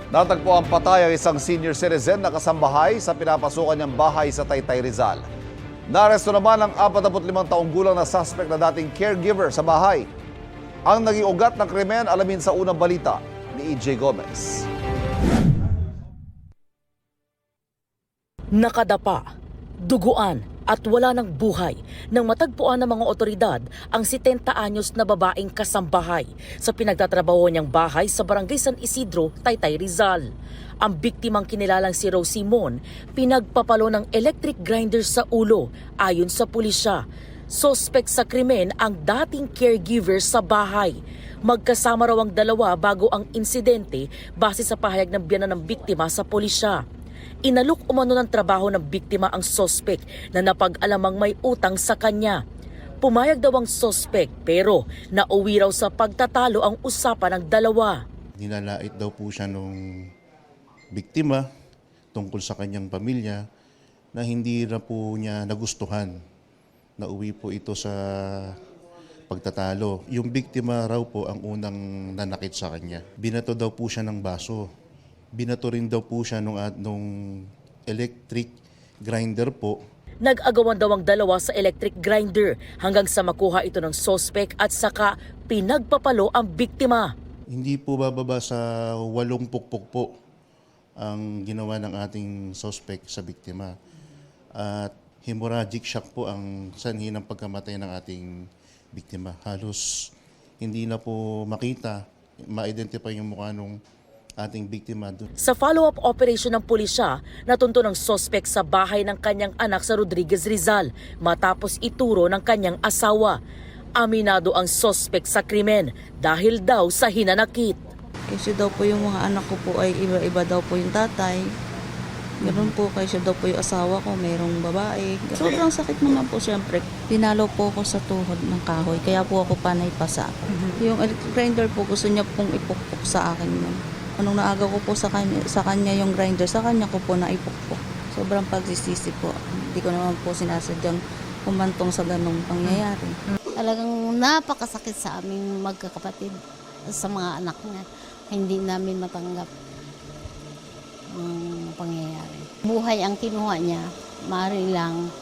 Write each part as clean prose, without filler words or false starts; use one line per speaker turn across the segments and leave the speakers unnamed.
Natagpo ang patay ang isang senior citizen na kasambahay sa pinapasukan niyang bahay sa Taytay, Rizal. Naaresto naman ang 45 taong gulang na suspect na dating caregiver sa bahay. Ang naging ugat ng krimen alamin sa unang balita ni EJ Gomez.
Nakadapa, duguan at wala ng buhay nang matagpuan ng mga otoridad ang 70 anyos na babaeng kasambahay sa pinagtatrabaho niyang bahay sa Barangay San Isidro, Taytay, Rizal. Ang biktimang kinilalang si Rosie Mon, pinagpapalo ng electric grinder sa ulo ayon sa pulisya. Suspect sa krimen ang dating caregiver sa bahay. Magkasama raw ang dalawa bago ang insidente base sa pahayag ng biyanan ng biktima sa pulisya. Inalok umano ng trabaho ng biktima ang suspect na napag-alamang may utang sa kanya. Pumayag daw ang suspect pero nauwi raw sa pagtatalo ang usapan ng dalawa.
Nilalait daw po siya nung biktima tungkol sa kanyang pamilya na hindi na po niya nagustuhan. Nauwi po ito sa pagtatalo. Yung biktima raw po ang unang nanakit sa kanya. Binato daw po siya ng baso. Binato rin daw po siya nung electric grinder po.
Nag-agawan daw ang dalawa sa electric grinder hanggang sa makuha ito ng suspect at saka pinagpapalo ang biktima.
Hindi po bababa sa 8 pukpok po ang ginawa ng ating suspect sa biktima. At hemorrhagic shock po ang sanhi ng pagkamatay ng ating biktima. Halos hindi na po makita, ma-identify yung mukha ng ating biktima doon.
Sa follow-up operation ng pulisya, natunto ng suspect sa bahay ng kanyang anak sa Rodriguez, Rizal matapos ituro ng kanyang asawa. Aminado ang suspect sa krimen dahil daw sa hinanakit.
Kasi daw po yung mga anak ko po ay iba-iba daw po yung tatay. Ganoon po, kasi daw po yung asawa ko, mayroong babae. Sobrang sakit naman po siyempre. Pinalo po ako sa tuhod ng kahoy, kaya po ako panay pasa. Yung electric grinder po, gusto niya pong ipukpok sa akin yun. Anong naaga ko po sa kanya yung grinder, sa kanya ko po naipukpok. Sobrang pagsisisi po. Hindi ko naman po sinasadyang kumantong sa ganong pangyayari.
Talagang napakasakit sa aming magkakapatid, sa mga anak niya. Hindi namin matanggap ang pangyayari. Buhay ang kinuha niya, maaari lang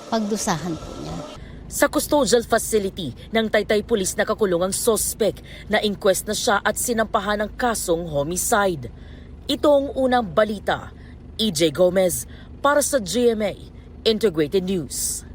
pagdusahan po niya.
Sa custodial facility ng Taytay Police nakakulong ang suspect na inquest na siya at sinampahan ng kasong homicide. Ito ang unang balita. EJ Gomez para sa GMA Integrated News.